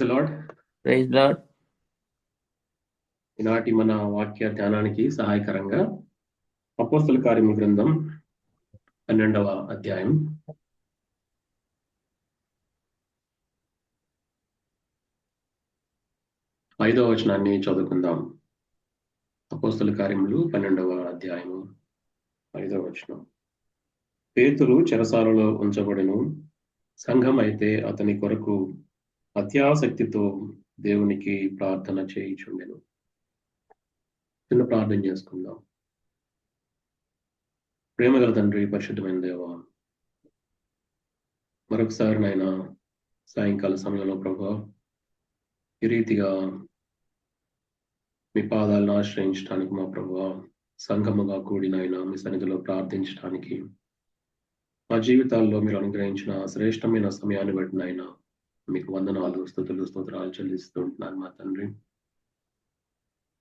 Lord. Praise lord. ఈనాటి మన వాక్య ధ్యానానికి సహాయకరంగా అపోస్తల కార్యముల గ్రంథం 12వ అధ్యాయం 5వ వచనాన్ని చదువుకుందాం. అపోస్తల కార్యములు 12వ అధ్యాయము 5వ వచనం. పేతురు చెరసాలలో ఉంచబడెను. సంఘం అయితే అతని కొరకు అత్యాసక్తితో దేవునికి ప్రార్థన చేయుచుండెను. చిన్న ప్రార్థన చేసుకుందాం. ప్రేమగల తండ్రి, పరిశుద్ధమైన దేవా, మరొకసారి నాయన సాయంకాల సమయంలో ప్రభా ఈ రీతిగా మీ పాదాలను ఆశ్రయించడానికి మా ప్రభా సంఘముగా కూడినైన మీ సన్నిధిలో ప్రార్థించడానికి మా జీవితాల్లో మీరు అనుగ్రహించిన శ్రేష్టమైన సమయాన్ని బట్టి నాయన మీకు వందనాలు, స్తుతులు, స్తోత్రాలు చెల్లిస్తుంటున్నాను మా తండ్రి.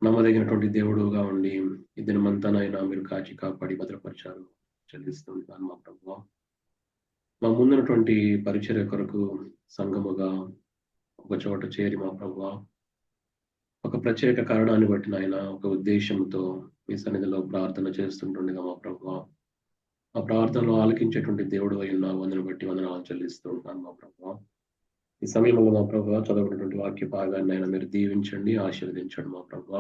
నమ్మదగినటువంటి దేవుడుగా ఉండి ఈ దినమంతానైనా మీరు కాచి కాపాడి భద్రపరిచారు చెల్లిస్తుంటున్నాను మా ప్రభు. మా ముందున్నటువంటి పరిచర్య కొరకు సంఘముగా ఒక చోట చేరి మా ప్రభు ఒక ప్రత్యేక కారణాన్ని బట్టి నాయన ఒక ఉద్దేశంతో మీ సన్నిధిలో ప్రార్థన చేస్తుంటుండగా మా ప్రభు ఆ ప్రార్థనలో ఆలకించేటువంటి దేవుడు అయిన వందను బట్టి వందనాలు చెల్లిస్తూ ఉంటాను మా ప్రభు. ఈ సమయంలో మా ప్రభు చదవనటువంటి వాక్య భాగాన్ని అయినా మీరు దీవించండి, ఆశీర్వదించండి మా ప్రభు.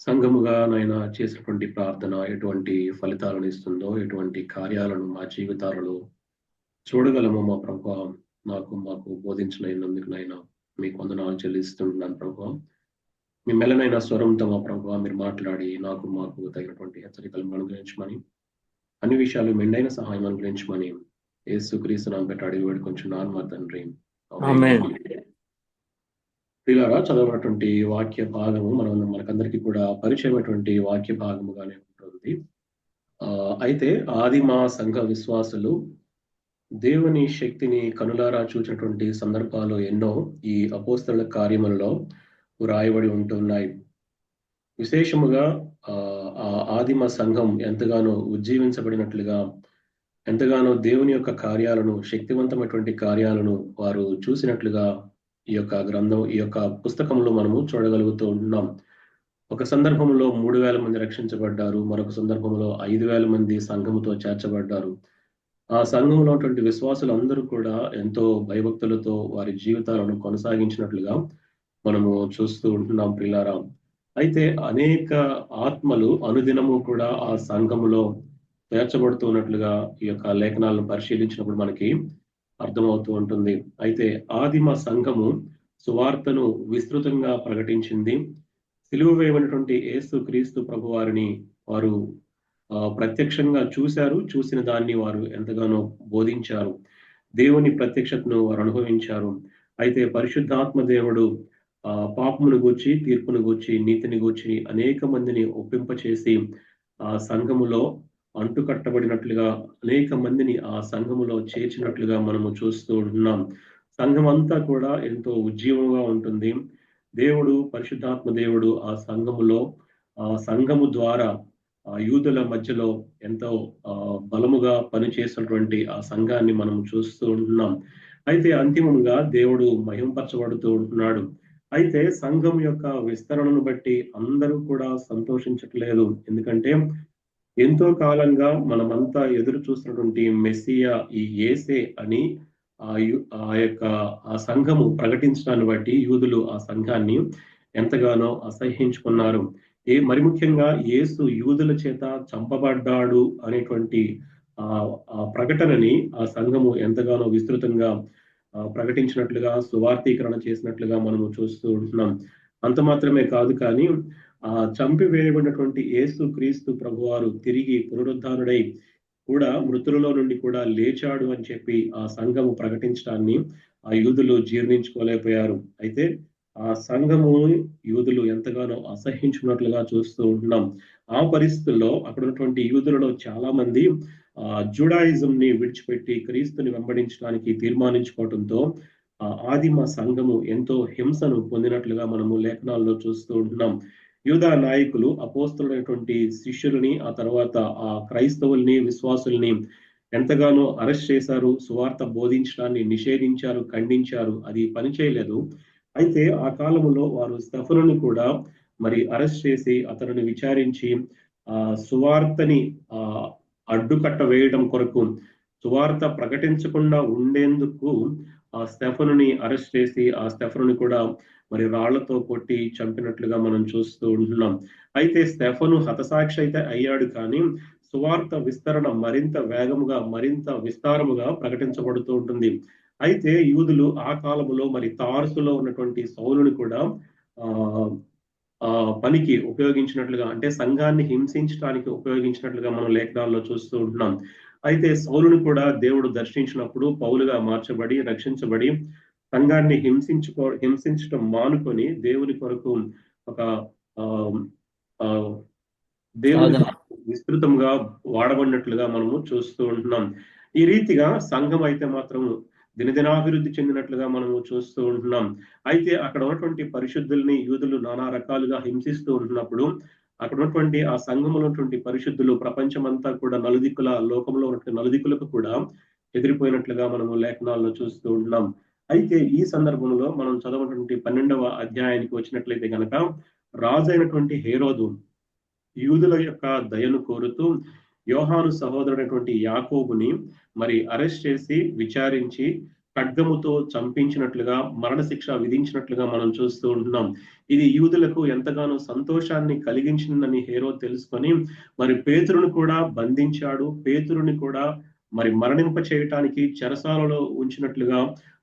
సంఘముగా నాయన చేసినటువంటి ప్రార్థన ఎటువంటి ఫలితాలను ఇస్తుందో, ఎటువంటి కార్యాలను మా జీవితాలలో చూడగలమో మా ప్రభు మాకు బోధించినందుకునైనా మీకు వందనాలు చెల్లిస్తున్నాను ప్రభు. మీ మెల్లనైన స్వరంతో మా ప్రభు మీరు మాట్లాడి మాకు తగినటువంటి హెచ్చరికలను అనుగ్రహించమని, అన్ని విషయాలు మెండైన సహాయం అనుగ్రహించమని యేసుక్రీస్తు నామమున పెట్టి అడిగి వేడుకొంచున్నాను మా తండ్రి. ఆమేన్. ప్రియులారా, చదవనటువంటి వాక్య భాగము మనకందరికీ కూడా పరిచయమైనటువంటి వాక్య భాగముగానే ఉంటుంది. అయితే ఆదిమ సంఘ విశ్వాసులు దేవుని శక్తిని కనులారా చూచినటువంటి సందర్భాలు ఎన్నో ఈ అపోస్తలుల కార్యములలో వ్రాయబడి ఉంటున్నాయి. విశేషముగా ఆ ఆదిమ సంఘం ఎంతగానో ఉజ్జీవించబడినట్లుగా, ఎంతగానో దేవుని యొక్క కార్యాలను, శక్తివంతమైనటువంటి కార్యాలను వారు చూసినట్లుగా ఈ యొక్క గ్రంథం, ఈ యొక్క పుస్తకంలో మనము చూడగలుగుతూ ఉంటున్నాం. ఒక సందర్భంలో 3,000 మంది రక్షించబడ్డారు, మరొక సందర్భంలో 5,000 మంది సంఘముతో చేర్చబడ్డారు. ఆ సంఘంలో ఉన్నటువంటి విశ్వాసులు అందరూ కూడా ఎంతో భయభక్తులతో వారి జీవితాలను కొనసాగించినట్లుగా మనము చూస్తూ ఉంటున్నాం ప్రియులారా. అయితే అనేక ఆత్మలు అనుదినము కూడా ఆ సంఘములో చేర్చబడుతున్నట్లుగా ఈ యొక్క లేఖనాలను పరిశీలించినప్పుడు మనకి అర్థమవుతూ ఉంటుంది. అయితే ఆదిమ సంఘము సువార్తను విస్తృతంగా ప్రకటించింది. సిలువ వేయబడినటువంటి యేసు క్రీస్తు ప్రభు వారిని వారు ప్రత్యక్షంగా చూశారు. చూసిన దాన్ని వారు ఎంతగానో బోధించారు. దేవుని ప్రత్యక్షతను వారు అనుభవించారు. అయితే పరిశుద్ధాత్మ దేవుడు పాపమును గూర్చి, తీర్పును గూర్చి, నీతిని గూర్చి అనేక మందిని ఒప్పింపచేసి ఆ సంఘములో అంటుకట్టబడినట్లుగా అనేక మందిని ఆ సంఘములో చేర్చినట్లుగా మనము చూస్తూ ఉంటున్నాం. సంఘం అంతా కూడా ఎంతో ఉజ్జీవంగా ఉంటుంది. దేవుడు, పరిశుద్ధాత్మ దేవుడు ఆ సంఘములో, ఆ సంఘము ద్వారా ఆ యూదుల మధ్యలో ఎంతో బలముగా పనిచేసినటువంటి ఆ సంఘాన్ని మనం చూస్తూ ఉంటున్నాం. అయితే అంతిమంగా దేవుడు మహింపరచబడుతూ ఉంటున్నాడు. అయితే సంఘం యొక్క విస్తరణను బట్టి అందరూ కూడా సంతోషించట్లేదు. ఎందుకంటే ఎంతో కాలంగా మనమంతా ఎదురు చూస్తున్నటువంటి మెస్సియా ఈ యేసే అని ఆ సంఘము ప్రకటించడాన్ని బట్టి యూదులు ఆ సంఘాన్ని ఎంతగానో అసహ్యించుకున్నారు. మరి ముఖ్యంగా యేసు యూదుల చేత చంపబడ్డాడు అనేటువంటి ఆ ప్రకటనని ఆ సంఘము ఎంతగానో విస్తృతంగా ప్రకటించినట్లుగా, సువార్తీకరణ చేసినట్లుగా మనము చూస్తూ ఉంటున్నాం. అంత మాత్రమే కాదు, కానీ చంపివేయబడినటువంటి యేసు క్రీస్తు ప్రభువారు తిరిగి పునరుద్ధానుడై కూడా మృతులలో నుండి కూడా లేచాడు అని చెప్పి ఆ సంఘము ప్రకటించడాన్ని ఆ యూదులు జీర్ణించుకోలేకపోయారు. అయితే ఆ సంఘము యూదులు ఎంతగానో అసహించుకున్నట్లుగా చూస్తూ ఉంటున్నాం. ఆ పరిస్థితుల్లో అక్కడ ఉన్నటువంటి యూదులలో చాలా మంది జూడాయిజం ని విడిచిపెట్టి క్రీస్తుని వెంబడించడానికి తీర్మానించుకోవడంతో ఆదిమ సంఘము ఎంతో హింసను పొందినట్లుగా మనము లేఖనాల్లో చూస్తూ ఉంటున్నాం. యూదా నాయకులు అపోస్తలుడైనటువంటి శిష్యులని, ఆ తర్వాత ఆ క్రైస్తవుల్ని, విశ్వాసుల్ని ఎంతగానో అరెస్ట్ చేశారు, సువార్త బోధించడాన్ని నిషేధించారు, ఖండించారు, అది పని చేయలేదు. అయితే ఆ కాలంలో వారు స్టెఫనుని కూడా మరి అరెస్ట్ చేసి అతనిని విచారించి సువార్తని ఆ అడ్డుకట్ట వేయడం కొరకు, సువార్త ప్రకటించకుండా ఉండేందుకు ఆ స్టెఫనుని అరెస్ట్ చేసి ఆ స్టెఫనుని కూడా మరి రాళ్లతో కొట్టి చంపినట్లుగా మనం చూస్తూ ఉంటున్నాం. అయితే స్టెఫను హతసాక్షి అయితే అయ్యాడు, కానీ సువార్త విస్తరణ మరింత వేగముగా, మరింత విస్తారముగా ప్రకటించబడుతూ ఉంటుంది. అయితే యూదులు ఆ కాలంలో మరి తార్సులో ఉన్నటువంటి సౌలుని కూడా ఆ ఆ పనికి ఉపయోగించినట్లుగా, అంటే సంఘాన్ని హింసించడానికి ఉపయోగించినట్లుగా మనం లేఖనాల్లో చూస్తూ ఉంటున్నాం. అయితే సౌలుని కూడా దేవుడు దర్శించినప్పుడు పౌలుగా మార్చబడి, రక్షించబడి, సంఘాన్ని హింసించడం మానుకొని దేవుని కొరకు ఒక ఆ ఆ దేవుని సాధన. విస్తృతంగా వాడబడినట్లుగా మనము చూస్తూ ఉంటున్నాం. ఈ రీతిగా సంఘం అయితే మాత్రం దినదినాభివృద్ధి చెందినట్లుగా మనము చూస్తూ ఉంటున్నాం. అయితే అక్కడ ఉన్నటువంటి పరిశుద్ధుల్ని యూదులు నానా రకాలుగా హింసిస్తూ ఉంటున్నప్పుడు, అక్కడ ఉన్నటువంటి ఆ సంఘంలో ఉన్నటువంటి పరిశుద్ధులు ప్రపంచమంతా కూడా నలుదిక్కుల, లోకంలో ఉన్నటువంటి నలుదిక్కులకు కూడా ఎదిరిపోయినట్లుగా మనము లేఖనాల్లో చూస్తూ ఉంటున్నాం. అయితే ఈ సందర్భంలో మనం చదవటువంటి 12వ అధ్యాయానికి వచ్చినట్లయితే గనక, రాజు అయినటువంటి హేరోదు యూదుల యొక్క దయను కోరుతూ యోహాను సహోదరుడైనటువంటి యాకోబుని మరి అరెస్ట్ చేసి విచారించి ఖడ్గముతో చంపించినట్లుగా, మరణశిక్ష విధించినట్లుగా మనం చూస్తూ ఉంటున్నాం. ఇది యూదులకు ఎంతగానో సంతోషాన్ని కలిగించిందని హేరోదు తెలుసుకొని మరి పేతురును కూడా బంధించాడు. పేతురుని కూడా మరి మరణింప చేయటానికి చెరసాలలో ఉంచినట్లుగా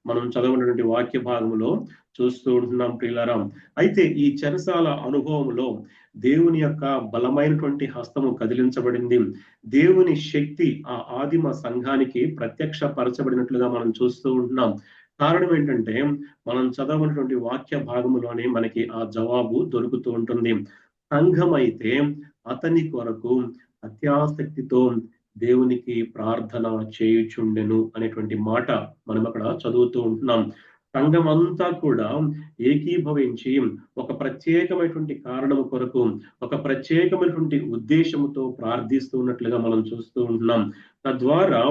మనం చదవనటువంటి వాక్య భాగంలో చూస్తూ ఉంటున్నాం ప్రియులారా. అయితే ఈ చెరసాల అనుభవంలో దేవుని యొక్క బలమైనటువంటి హస్తము కదిలించబడింది. దేవుని శక్తి ఆ ఆదిమ సంఘానికి ప్రత్యక్షపరచబడినట్లుగా మనం చూస్తూ ఉంటున్నాం. కారణం ఏంటంటే, మనం చదవనటువంటి వాక్య భాగంలోనే మనకి ఆ జవాబు దొరుకుతూ ఉంటుంది. సంఘం అయితే అతని కొరకు అత్యాసక్తితో దేవునికి ప్రార్థన చేయుచుండెను అనేటువంటి మాట మనం అక్కడ చదువుతూ ఉంటున్నాం. సంఘం అంతా కూడా ఏకీభవించి ఒక ప్రత్యేకమైనటువంటి కారణం కొరకు, ఒక ప్రత్యేకమైనటువంటి ఉద్దేశముతో ప్రార్థిస్తూ ఉన్నట్లుగా మనం చూస్తూ ఉంటున్నాం. తద్వారా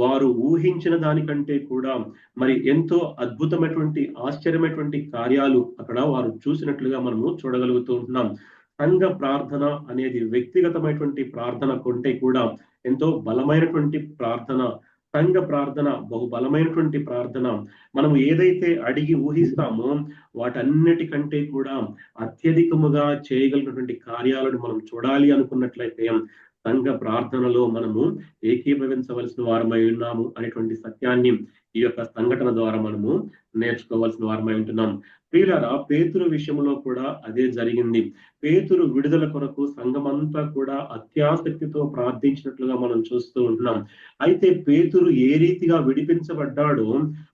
వారు ఊహించిన దానికంటే కూడా మరి ఎంతో అద్భుతమైనటువంటి, ఆశ్చర్యమైనటువంటి కార్యాలు అక్కడ వారు చూసినట్లుగా మనము చూడగలుగుతూ ఉంటున్నాం. సంఘ ప్రార్థన అనేది వ్యక్తిగతమైనటువంటి ప్రార్థన కంటే కూడా ఎంతో బలమైనటువంటి ప్రార్థన. సంఘ ప్రార్థన బహు బలమైనటువంటి ప్రార్థన. మనం ఏదైతే అడిగి ఊహిస్తామో వాటన్నిటికంటే కూడా అత్యధికముగా చేయగలిగినటువంటి కార్యాలను మనం చూడాలి అనుకున్నట్లయితే సంఘ ప్రార్థనలో మనము ఏకీభవించవలసిన వారమై ఉన్నాము అనేటువంటి సత్యాన్ని ఈ యొక్క సంఘటన ద్వారా మనము నేర్చుకోవాల్సిన వారమై ఉంటున్నాం. ప్రియులారా, పేతురు విషయంలో కూడా అదే జరిగింది. పేతురు విడుదల కొరకు సంఘమంతా కూడా అత్యాసక్తితో ప్రార్థించినట్లుగా మనం చూస్తూ ఉంటున్నాం. అయితే పేతురు ఏ రీతిగా విడిపించబడ్డాడో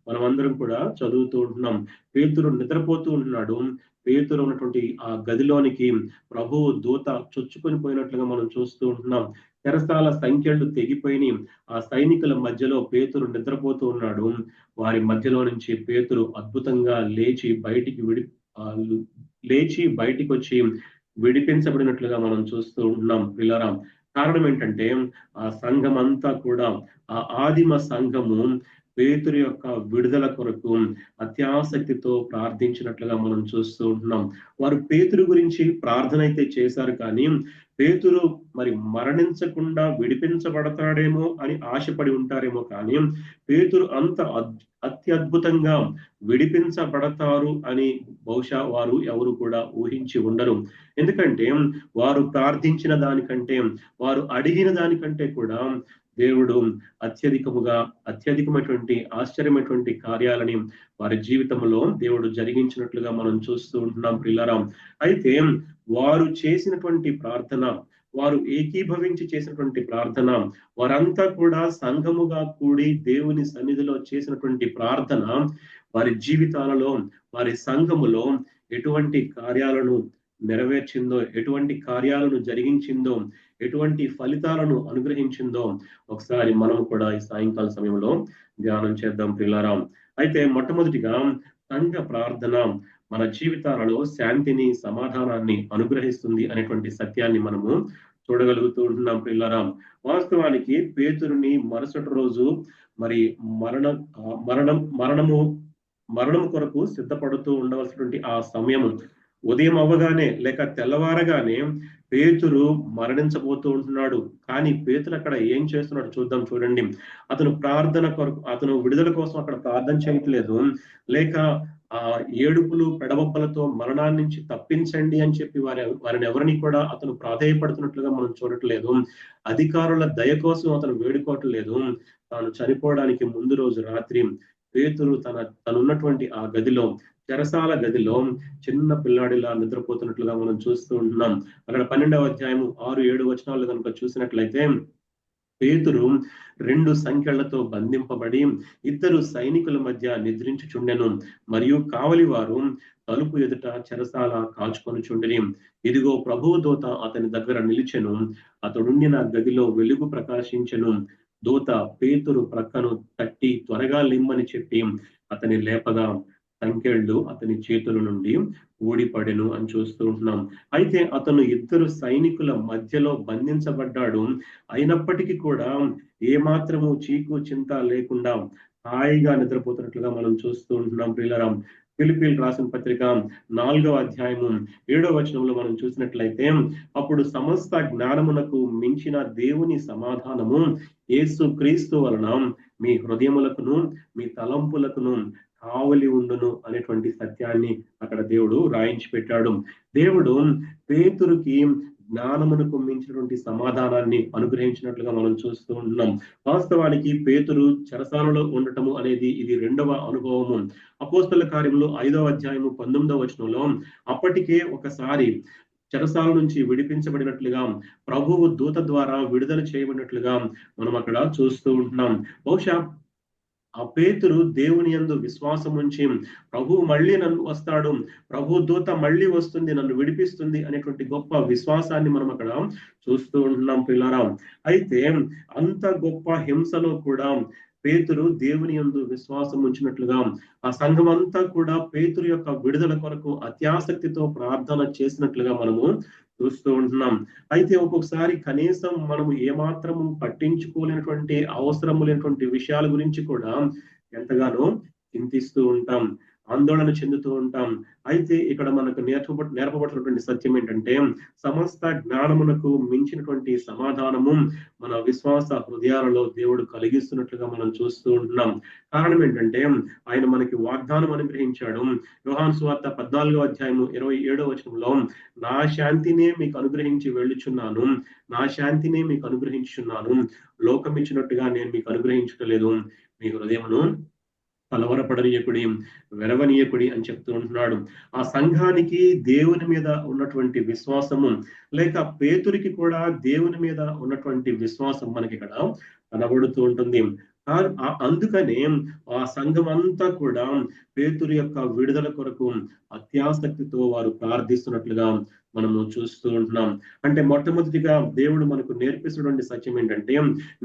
మనం అందరం కూడా చదువుతూ ఉంటున్నాం. పేతురు నిద్రపోతూ ఉంటున్నాడు. పేతురు ఉన్నటువంటి ఆ గదిలోనికి ప్రభువు దూత చొచ్చుకొని పోయినట్లుగా మనం చూస్తూ ఉంటున్నాం. చెరసాల సంఖ్యలు తెగిపోయినాయి. ఆ సైనికుల మధ్యలో పేతురు నిద్రపోతూ ఉన్నాడు. వారి మధ్యలో నుంచి పేతురు అద్భుతంగా లేచి బయటికి వచ్చి విడిపించబడినట్లుగా మనం చూస్తూ ఉంటున్నాం పిల్లరా. కారణం ఏంటంటే, ఆ సంఘం అంతా కూడా, ఆ ఆదిమ సంఘము పేతురు యొక్క విడుదల కొరకు అత్యాసక్తితో ప్రార్థించినట్లుగా మనం చూస్తూ ఉంటున్నాం. వారు పేతురు గురించి ప్రార్థన అయితే చేశారు, కానీ పేతురు మరి మరణించకుండా విడిపించబడతాడేమో అని ఆశపడి ఉంటారేమో, కానీ పేతురు అంత అత్యద్భుతంగా విడిపించబడతారు అని బహుశా వారు ఎవరు కూడా ఊహించి ఉండరు. ఎందుకంటే వారు ప్రార్థించిన దానికంటే, వారు అడిగిన దానికంటే కూడా దేవుడు అత్యధికమైనటువంటి ఆశ్చర్యమైనటువంటి కార్యాలని వారి జీవితంలో దేవుడు జరిగించినట్లుగా మనం చూస్తూ ఉంటున్నాం ప్రియులారా. అయితే వారు చేసినటువంటి ప్రార్థన, వారు ఏకీభవించి చేసినటువంటి ప్రార్థన, వారంతా కూడా సంఘముగా కూడి దేవుని సన్నిధిలో చేసినటువంటి ప్రార్థన వారి జీవితాలలో, వారి సంఘములో ఎటువంటి కార్యాలను నెరవేర్చిందో, ఎటువంటి కార్యాలను జరిగించిందో, ఎటువంటి ఫలితాలను అనుగ్రహించిందో ఒకసారి మనం కూడా ఈ సాయంకాల సమయంలో ధ్యానం చేద్దాం ప్రియులారా. అయితే మొట్టమొదటిగా సంఘ ప్రార్థన మన జీవితాలలో శాంతిని, సమాధానాన్ని అనుగ్రహిస్తుంది అనేటువంటి సత్యాన్ని మనము చూడగలుగుతూ ఉంటున్నాం పిల్లరా. వాస్తవానికి పేతురుని మరుసటి రోజు మరి మరణ మరణము కొరకు సిద్ధపడుతూ ఉండవలసినటువంటి ఆ సమయము ఉదయం అవ్వగానే లేక తెల్లవారగానే పేతురు మరణించబోతూ ఉంటున్నాడు. కానీ పేతురు అక్కడ ఏం చేస్తున్నాడు చూద్దాం, చూడండి. అతను ప్రార్థన కొరకు, అతను విడుదల కోసం అక్కడ ప్రార్థన చేయట్లేదు, లేక ఆ ఏడుపులు పెడబొబ్బలతో మరణాన్ని నుంచి తప్పించండి అని చెప్పి వారిని ఎవరిని కూడా అతను ప్రాధేయపడుతున్నట్లుగా మనం చూడట్లేదు. అధికారుల దయ కోసం అతను వేడుకోవట్లేదు. తాను చనిపోవడానికి ముందు రోజు రాత్రి పేతురు తనున్నటువంటి ఆ గదిలో, చెరసాల గదిలో చిన్న పిల్లాడిలా నిద్రపోతున్నట్లుగా మనం చూస్తూ ఉంటున్నాం. అక్కడ 12వ అధ్యాయము 6-7 వచనాలు కనుక చూసినట్లయితే, పేతురు 2 సంకెళ్లతో బంధింపబడి ఇద్దరు సైనికుల మధ్య నిద్రించుచుండెను, మరియు కావలి వారు తలుపు ఎదుట చెరసాల కాచుకొనుచుండిరి. ఇదిగో ప్రభువు దూత అతని దగ్గర నిలిచెను, అతడుండిన గదిలో వెలుగు ప్రకాశించెను. దూత పేతురు ప్రక్కను తట్టి త్వరగా లిమ్మని చెప్పి అతని లేపగా సంకెళ్ళు అతని చేతుల నుండి ఊడిపడెను అని చూస్తూ ఉంటున్నాం. అయితే అతను ఇద్దరు సైనికుల మధ్యలో బంధించబడ్డాడు. అయినప్పటికీ కూడా ఏమాత్రము చీకు చింత లేకుండా హాయిగా నిద్రపోతున్నట్లుగా మనం చూస్తూ ఉంటున్నాం ప్రియులారా. ఫిలిప్పీయులకు రాసిన పత్రిక 4వ అధ్యాయము 7వ వచనంలో మనం చూసినట్లయితే, అప్పుడు సమస్త జ్ఞానమునకు మించిన దేవుని సమాధానము యేసు క్రీస్తు వలన మీ హృదయములకును మీ తలంపులకును కావలి ఉండును అనేటువంటి సత్యాన్ని అక్కడ దేవుడు రాయించి పెట్టాడు. దేవుడు పేతురుకి జ్ఞానమునకు మించినటువంటి సమాధానాన్ని అనుగ్రహించినట్లుగా మనం చూస్తూ ఉంటున్నాం. వాస్తవానికి పేతురు చెరసాలలో ఉండటము అనేది ఇది 2వ అనుభవము. అపోస్తల కార్యములు 5వ అధ్యాయము 19వ వచనంలో అప్పటికే ఒకసారి చెరసాల నుంచి విడిపించబడినట్లుగా, ప్రభువు దూత ద్వారా విడుదల చేయబడినట్లుగా మనం అక్కడ చూస్తూ ఉంటున్నాం. బహుశా ఆ పేతురు దేవుని యందు విశ్వాసం ఉంచి, ప్రభువు మళ్ళీ నన్ను వస్తాడు, ప్రభు దూత మళ్ళీ వస్తుంది, నన్ను విడిపిస్తుంది అనేటువంటి గొప్ప విశ్వాసాన్ని మనం అక్కడ చూస్తూ ఉంటున్నాం పిల్లారా. అయితే అంత గొప్ప హింసలో కూడా పేతురు దేవుని యందు విశ్వాసం ఉంచినట్లుగా, ఆ సంఘం అంతా కూడా పేతురు యొక్క విడుదల కొరకు అత్యాసక్తితో ప్రార్థన చేసినట్లుగా మనము చూస్తూ ఉంటున్నాం. అయితే ఒక్కొక్కసారి కనీసం మనము ఏమాత్రము పట్టించుకోలేనటువంటి అవసరము లేనటువంటి విషయాల గురించి కూడా ఎంతగానో చింతిస్తూ ఉంటాం, ఆందోళన చెందుతూ ఉంటాం. అయితే ఇక్కడ మనకు నేర్పబడుతున్నటువంటి సత్యం ఏంటంటే, సమస్త జ్ఞానమునకు మించినటువంటి సమాధానము మన విశ్వాస హృదయాలలో దేవుడు కలిగిస్తున్నట్లుగా మనం చూస్తూ ఉంటున్నాం. కారణం ఏంటంటే, ఆయన మనకి వాగ్దానం అనుగ్రహించాడు. యోహాను సువార్త 14వ అధ్యాయము 27వ వచనంలో, నా శాంతినే మీకు అనుగ్రహించి వెళ్ళుచున్నాను, నా శాంతినే మీకు అనుగ్రహించుచున్నాను, లోకం ఇచ్చినట్టుగా నేను మీకు అనుగ్రహించట్లేదు, మీ హృదయమును కలవరపడనీయకుడి, వెరవనీయకుడి అని చెప్తూ ఉంటున్నాడు. ఆ సంఘానికి దేవుని మీద ఉన్నటువంటి విశ్వాసము, లేక పేతురికి కూడా దేవుని మీద ఉన్నటువంటి విశ్వాసం మనకి ఇక్కడ కనబడుతూ ఉంటుంది. అందుకనే ఆ సంఘం అంతా కూడా పేతురు యొక్క విడుదల కొరకు అత్యాసక్తితో వారు ప్రార్థిస్తున్నట్లుగా మనము చూస్తూ ఉంటున్నాం. అంటే మొట్టమొదటిగా దేవుడు మనకు నేర్పిస్తున్నటువంటి సత్యం ఏంటంటే,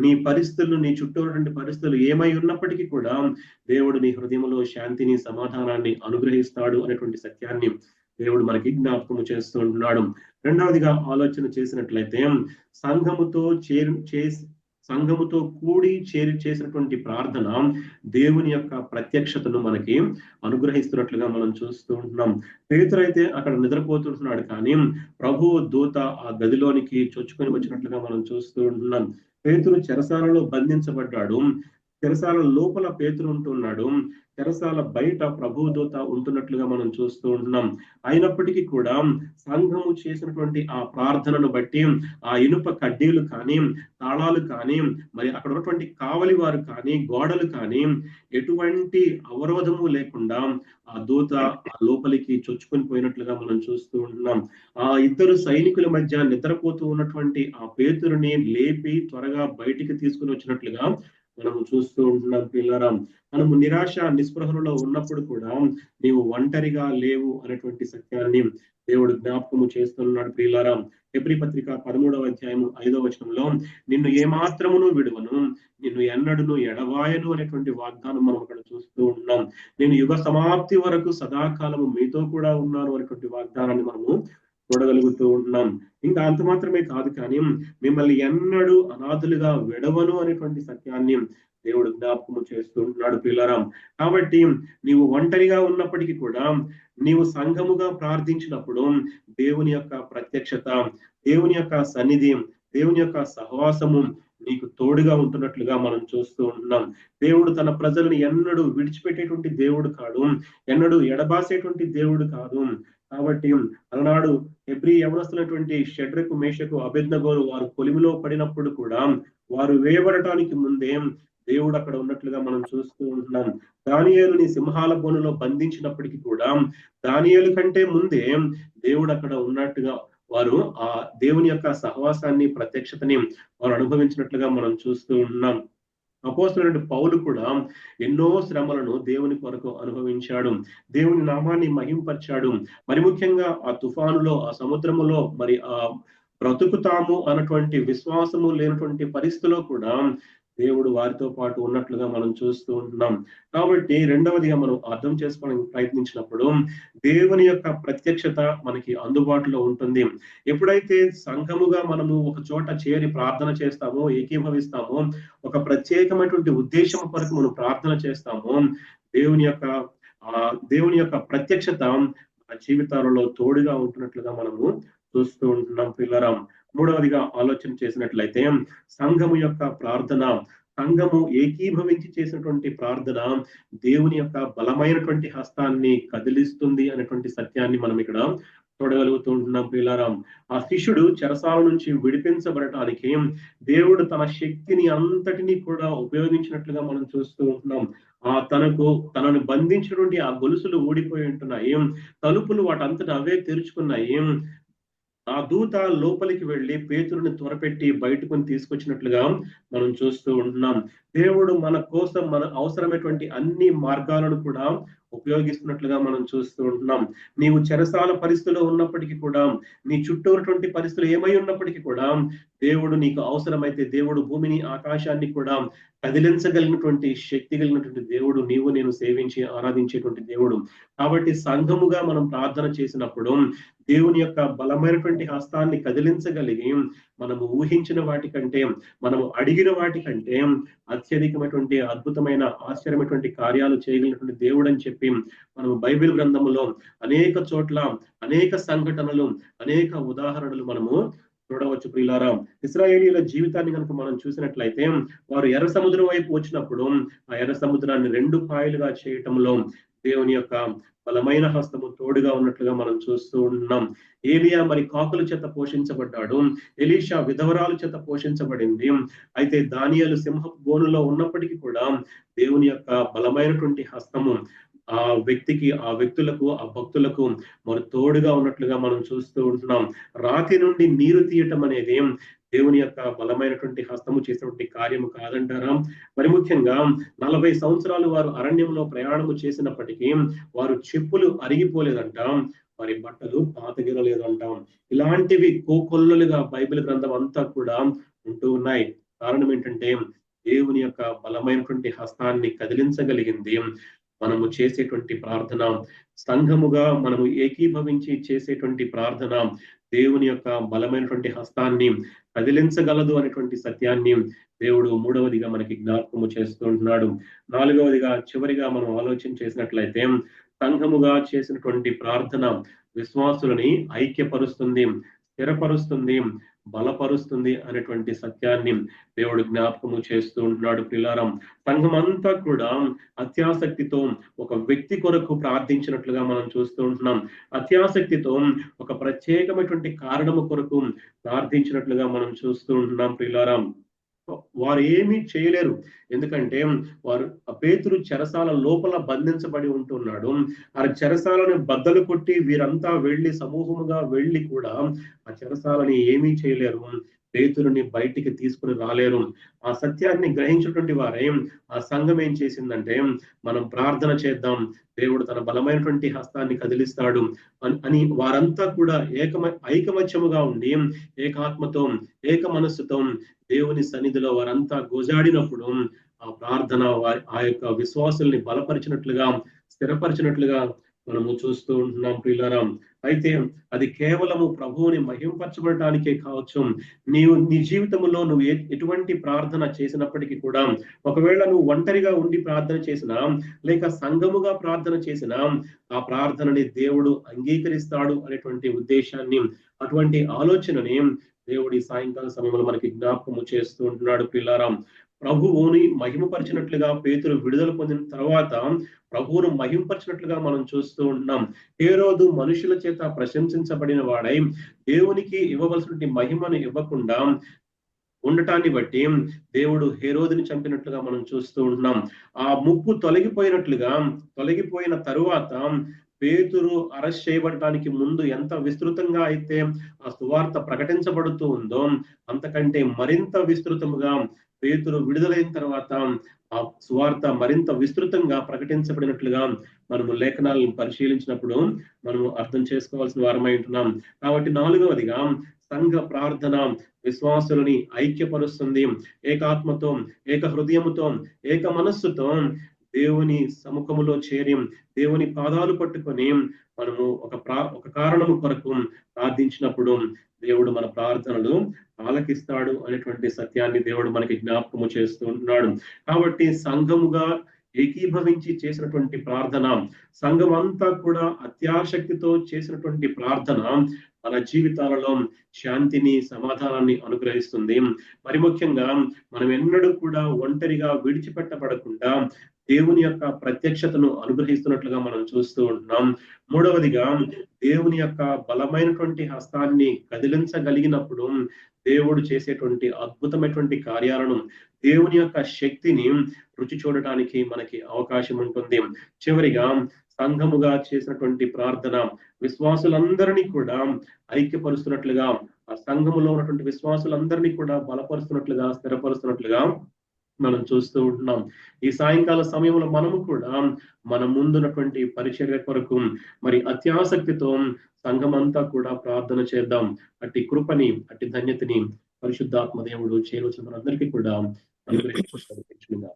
నీ పరిస్థితులు, నీ చుట్టూ ఉన్నటువంటి పరిస్థితులు ఏమై ఉన్నప్పటికీ కూడా దేవుడు నీ హృదయంలో శాంతిని, సమాధానాన్ని అనుగ్రహిస్తాడు అనేటువంటి సత్యాన్ని దేవుడు మనకి జ్ఞాపకము చేస్తూ ఉంటున్నాడు. రెండవదిగా ఆలోచన చేసినట్లయితే, సంఘముతో కూడి చేసినటువంటి ప్రార్థన దేవుని యొక్క ప్రత్యక్షతను మనకి అనుగ్రహిస్తున్నట్లుగా మనం చూస్తూ ఉంటున్నాం. పేతురు అయితే అక్కడ నిద్రపోతుంటున్నాడు, కానీ ప్రభువు దూత ఆ గదిలోనికి చొచ్చుకొని వచ్చినట్లుగా మనం చూస్తూ ఉంటున్నాం. పేతురు చెరసాలలో బంధించబడ్డాడు, చెరసాల లోపల పేతురు ఉంటున్నాడు, చెరసాల బయట ప్రభువు దూత ఉంటున్నట్లుగా మనం చూస్తూ ఉంటున్నాం. అయినప్పటికీ కూడా సంఘము చేసినటువంటి ఆ ప్రార్థనను బట్టి ఆ ఇనుప కడ్డీలు కానీ, తాళాలు కానీ, మరి అక్కడ ఉన్నటువంటి కావలి వారు కానీ, గోడలు కానీ ఎటువంటి అవరోధము లేకుండా ఆ దూత ఆ లోపలికి చొచ్చుకొని పోయినట్లుగా మనం చూస్తూ ఉంటున్నాం. ఆ ఇద్దరు సైనికుల మధ్య నిద్రపోతూ ఉన్నటువంటి ఆ పేతురుని లేపి త్వరగా బయటికి తీసుకుని వచ్చినట్లుగా మనము చూస్తూ ఉంటున్నాం పిల్లరా. మనము నిరాశ నిస్పృహలో ఉన్నప్పుడు కూడా నీవు ఒంటరిగా లేవు అనేటువంటి సత్యాన్ని దేవుడు జ్ఞాపకము చేస్తున్నాడు ప్రియులారా. హెబ్రీ పత్రిక 13వ అధ్యాయము 5వ వచనంలో, నిన్ను ఏమాత్రమును విడువను, నిన్ను ఎన్నడును ఎడవాయను అనేటువంటి వాగ్దానం మనం అక్కడ చూస్తూ ఉన్నాం. నేను యుగ సమాప్తి వరకు సదాకాలము మీతో కూడా ఉన్నాను అనేటువంటి వాగ్దానాన్ని మనము చూడగలుగుతూ ఉంటున్నాం. ఇంకా అంత మాత్రమే కాదు కానీ మిమ్మల్ని ఎన్నడూ అనాథులుగా విడవను అనేటువంటి సత్యాన్ని దేవుడు జ్ఞాపకము చేస్తూ ఉంటున్నాడు పిల్లరా. కాబట్టి నీవు ఒంటరిగా ఉన్నప్పటికీ కూడా నీవు సంఘముగా ప్రార్థించినప్పుడు దేవుని యొక్క ప్రత్యక్షత, దేవుని యొక్క సన్నిధి, దేవుని యొక్క సహవాసము నీకు తోడుగా ఉంటున్నట్లుగా మనం చూస్తూ ఉంటున్నాం. దేవుడు తన ప్రజలను ఎన్నడూ విడిచిపెట్టేటువంటి దేవుడు కాదు, ఎన్నడూ ఎడబాసేటువంటి దేవుడు కాదు. కాబట్టి అలనాడు హెబ్రీ యవనస్తులైనటువంటి షడ్రకు, మేషకు, అబేద్నెగోలు వారు కొలిమిలో పడినప్పుడు కూడా వారు వేయబడటానికి ముందే దేవుడు అక్కడ ఉన్నట్లుగా మనం చూస్తూ ఉంటున్నాం. దానియేలుని సింహాల బోనులో బంధించినప్పటికీ కూడా దానియేలు కంటే ముందే దేవుడు అక్కడ ఉన్నట్టుగా వారు ఆ దేవుని యొక్క సహవాసాన్ని, ప్రత్యక్షతని వారు అనుభవించినట్లుగా మనం చూస్తూ ఉన్నాం. అపోస్తలుడైన పౌలు కూడా ఎన్నో శ్రమలను దేవుని కొరకు అనుభవించాడు, దేవుని నామాన్ని మహింపరిచాడు. మరి ముఖ్యంగా ఆ తుఫానులో, ఆ సముద్రములో, మరి ఆ బ్రతుకుతాము అన్నటువంటి విశ్వాసము లేనటువంటి పరిస్థితిలో కూడా దేవుడు వారితో పాటు ఉన్నట్లుగా మనం చూస్తూ ఉంటున్నాం. కాబట్టి రెండవదిగా మనం అర్థం చేసుకోవడానికి ప్రయత్నించినప్పుడు దేవుని యొక్క ప్రత్యక్షత మనకి అందుబాటులో ఉంటుంది. ఎప్పుడైతే సంఘముగా మనము ఒక చోట చేరి ప్రార్థన చేస్తామో, ఏకీభవిస్తామో, ఒక ప్రత్యేకమైనటువంటి ఉద్దేశం కొరకు మనం ప్రార్థన చేస్తామో, దేవుని యొక్క ప్రత్యక్షత మన జీవితాలలో తోడుగా ఉంటున్నట్లుగా మనము చూస్తూ ఉంటున్నాం పిల్లరా. మూడవదిగా ఆలోచన చేసినట్లయితే సంఘము యొక్క ప్రార్థన, సంఘము ఏకీభవించి చేసినటువంటి ప్రార్థన దేవుని యొక్క బలమైనటువంటి హస్తాన్ని కదిలిస్తుంది అనేటువంటి సత్యాన్ని మనం ఇక్కడ చూడగలుగుతూ ఉంటున్నాం పిల్లారాం. ఆ శిష్యుడు చెరసాల నుంచి విడిపించబడటానికి దేవుడు తన శక్తిని అంతటినీ కూడా ఉపయోగించినట్లుగా మనం చూస్తూ ఉంటున్నాం. తనను బంధించినటువంటి ఆ గొలుసులు ఊడిపోయి ఉంటున్నాయి, తలుపులు వాటంతట అవే తెరుచుకున్నాయి. ఆ దూత లోపలికి వెళ్లి పేతురుని త్వరపెట్టి బయటకు తీసుకొచ్చినట్లుగా మనం చూస్తూ ఉంటున్నాం. దేవుడు మన కోసం, మన అవసరమైనటువంటి అన్ని మార్గాలను కూడా ఉపయోగిస్తున్నట్లుగా మనం చూస్తూ ఉంటున్నాం. నీవు చెరసాల పరిస్థితిలో ఉన్నప్పటికీ కూడా, నీ చుట్టూ ఉన్నటువంటి పరిస్థితులు ఏమై ఉన్నప్పటికీ కూడా దేవుడు నీకు అవసరమైతే, దేవుడు భూమిని, ఆకాశాన్ని కూడా కదిలించగలిగినటువంటి శక్తి కలిగినటువంటి దేవుడు, నీవు నేను సేవించి ఆరాధించేటువంటి దేవుడు. కాబట్టి సంఘముగా మనం ప్రార్థన చేసినప్పుడు దేవుని యొక్క బలమైనటువంటి హస్తాన్ని కదిలించగలిగి మనము ఊహించిన వాటికంటే, మనము అడిగిన వాటికంటే అత్యధికమైనటువంటి అద్భుతమైన ఆశ్చర్యమైనటువంటి కార్యాలు చేయగలిగినటువంటి దేవుడు అని చెప్పి మనము బైబిల్ గ్రంథములో అనేక చోట్ల అనేక సంఘటనలు, అనేక ఉదాహరణలు మనము చూడవచ్చు ప్రియులారా. ఇశ్రాయేలీయుల జీవితాన్ని కనుక మనం చూసినట్లయితే వారు ఎర్ర సముద్రం వైపు వచ్చినప్పుడు ఆ ఎర్ర సముద్రాన్ని 2 పాయలుగా చేయటంలో దేవుని యొక్క బలమైన హస్తము తోడుగా ఉన్నట్లుగా మనం చూస్తూ ఉన్నాం. ఏలియా మరి కాకుల చేత పోషించబడ్డాడు, ఎలీషా విధవరాలు చేత పోషించబడింది. అయితే దానియేలు సింహపు బోనులో ఉన్నప్పటికీ కూడా దేవుని యొక్క బలమైనటువంటి హస్తము ఆ వ్యక్తులకు, ఆ భక్తులకు మరి తోడుగా ఉన్నట్లుగా మనం చూస్తూ ఉంటున్నాం. రాతి నుండి నీరు తీయటం అనేది దేవుని యొక్క బలమైనటువంటి హస్తము చేసినటువంటి కార్యము కాదంటారా? మరి ముఖ్యంగా 40 సంవత్సరాలు వారు అరణ్యంలో ప్రయాణము చేసినప్పటికీ వారు చెప్పులు అరిగిపోలేదంట, వారి బట్టలు పాతగిరలేదంటాం. ఇలాంటివి కోకొల్లలుగా బైబిల్ గ్రంథం అంతా కూడా ఉంటూ ఉన్నాయి. కారణం ఏంటంటే దేవుని యొక్క బలమైనటువంటి హస్తాన్ని కదిలించగలిగింది మనము చేసేటువంటి ప్రార్థన, సంఘముగా మనము ఏకీభవించి చేసేటువంటి ప్రార్థన దేవుని యొక్క బలమైనటువంటి హస్తాన్ని కదిలించగలదు అనేటువంటి సత్యాన్ని దేవుడు మూడవదిగా మనకి జ్ఞాపకము చేస్తూ ఉంటున్నాడు. నాలుగవదిగా, చివరిగా మనం ఆలోచన చేసినట్లయితే సంఘముగా చేసినటువంటి ప్రార్థన విశ్వాసులని ఐక్యపరుస్తుంది, స్థిరపరుస్తుంది, బలపరుస్తుంది అనేటువంటి సత్యాన్ని దేవుడు జ్ఞాపకము చేస్తూ ఉంటున్నాడు పిల్లారం. సంఘం అంతా కూడా అత్యాసక్తితో ఒక వ్యక్తి కొరకు ప్రార్థించినట్లుగా మనం చూస్తూ ఉంటున్నాం. అత్యాసక్తితో ఒక ప్రత్యేకమైనటువంటి కారణము కొరకు ప్రార్థించినట్లుగా మనం చూస్తూ ఉంటున్నాం పిల్లారం. వారు ఏమీ చేయలేరు, ఎందుకంటే వారు పేతురు చెరసాల లోపల బంధించబడి ఉంటున్నాడు. ఆ చెరసాలను బద్దలు కొట్టి వీరంతా వెళ్ళి సమూహముగా వెళ్ళి కూడా ఆ చెరసాలని ఏమీ చేయలేరు, పేతురుని బయటికి తీసుకుని రాలేరు. ఆ సత్యాన్ని గ్రహించినటువంటి వారే ఆ సంఘం ఏం చేసిందంటే, మనం ప్రార్థన చేద్దాం, దేవుడు తన బలమైనటువంటి హస్తాన్ని కదిలిస్తాడు అని వారంతా కూడా ఐకమత్యముగా ఉండి ఏకాత్మతో, ఏక మనస్సుతో దేవుని సన్నిధిలో వారంతా గోజాడినప్పుడు ఆ ప్రార్థన ఆ యొక్క విశ్వాసుల్ని బలపరిచినట్లుగా, స్థిరపరిచినట్లుగా మనము చూస్తూ ఉంటున్నాం ప్రియులారా. అయితే అది కేవలము ప్రభువుని మహింపరచబడటానికే కావచ్చు. నీ జీవితంలో నువ్వు ఎటువంటి ప్రార్థన చేసినప్పటికీ కూడా, ఒకవేళ నువ్వు ఒంటరిగా ఉండి ప్రార్థన చేసినా, లేక సంఘముగా ప్రార్థన చేసినా, ఆ ప్రార్థనని దేవుడు అంగీకరిస్తాడు అనేటువంటి ఉద్దేశాన్ని, అటువంటి ఆలోచనని దేవుడి సాయంకాల సమయంలో మనకి జ్ఞాపకము చేస్తూ ఉంటున్నాడు ప్రియులారా. ప్రభువుని మహిమపరిచినట్లుగా పేతురు విడుదల పొందిన తర్వాత ప్రభువును మహింపరిచినట్లుగా మనం చూస్తూ ఉంటున్నాం. హేరోదు మనుషుల చేత ప్రశంసించబడిన వాడై దేవునికి ఇవ్వవలసిన మహిమను ఇవ్వకుండా ఉండటాన్ని బట్టి దేవుడు హేరోదుని చంపినట్లుగా మనం చూస్తూ ఉంటున్నాం. ఆ ముప్పు తొలగిపోయిన తరువాత పేతురు అరెస్ట్ చేయబడటానికి ముందు ఎంత విస్తృతంగా అయితే ఆ సువార్త ప్రకటించబడుతూ ఉందో, అంతకంటే మరింత విస్తృతముగా పేతురు విడుదలైన తర్వాత ఆ సువార్త మరింత విస్తృతంగా ప్రకటించబడినట్లుగా మనము లేఖనాలను పరిశీలించినప్పుడు మనము అర్థం చేసుకోవాల్సిన వారమై ఉంటున్నాం. కాబట్టి 4వదిగా సంఘ ప్రార్థన విశ్వాసులని ఐక్యపరుస్తుంది. ఏకాత్మతో, ఏక హృదయముతో, ఏక మనస్సుతో దేవుని సముఖములో చేరి దేవుని పాదాలు పట్టుకొని మనము ఒక కారణము కొరకు ప్రార్థించినప్పుడు దేవుడు మన ప్రార్థనలు ఆలకిస్తాడు అనేటువంటి సత్యాన్ని దేవుడు మనకి జ్ఞాపకము చేస్తూ ఉంటున్నాడు. కాబట్టి సంఘముగా ఏకీభవించి చేసినటువంటి ప్రార్థన, సంఘం అంతా కూడా అత్యాశక్తితో చేసినటువంటి ప్రార్థన మన జీవితాలలో శాంతిని, సమాధానాన్ని అనుగ్రహిస్తుంది. మరి ముఖ్యంగా మనం ఎన్నడూ కూడా ఒంటరిగా విడిచిపెట్టబడకుండా దేవుని యొక్క ప్రత్యక్షతను అనుగ్రహిస్తున్నట్లుగా మనం చూస్తూ ఉంటున్నాం. 3వదిగా దేవుని యొక్క బలమైనటువంటి హస్తాన్ని కదిలించగలిగినప్పుడు దేవుడు చేసేటువంటి అద్భుతమైనటువంటి కార్యాలను, దేవుని యొక్క శక్తిని రుచి చూడటానికి మనకి అవకాశం ఉంటుంది. చివరిగా సంఘముగా చేసినటువంటి ప్రార్థన విశ్వాసులందరినీ కూడా ఐక్యపరుస్తున్నట్లుగా, ఆ సంఘములో ఉన్నటువంటి విశ్వాసులందరినీ కూడా బలపరుస్తున్నట్లుగా, స్థిరపరుస్తున్నట్లుగా మనం చూస్తూ ఉంటున్నాం. ఈ సాయంకాల సమయంలో మనము కూడా మన ముందున్నటువంటి పరిచర్య కొరకు మరి అత్యాసక్తితో సంఘమంతా కూడా ప్రార్థన చేద్దాం. అట్టి కృపని, అట్టి ధన్యతని పరిశుద్ధాత్మ దేవుడు చేరువచ్చిన అందరికీ కూడా అనుగ్రహించుగా.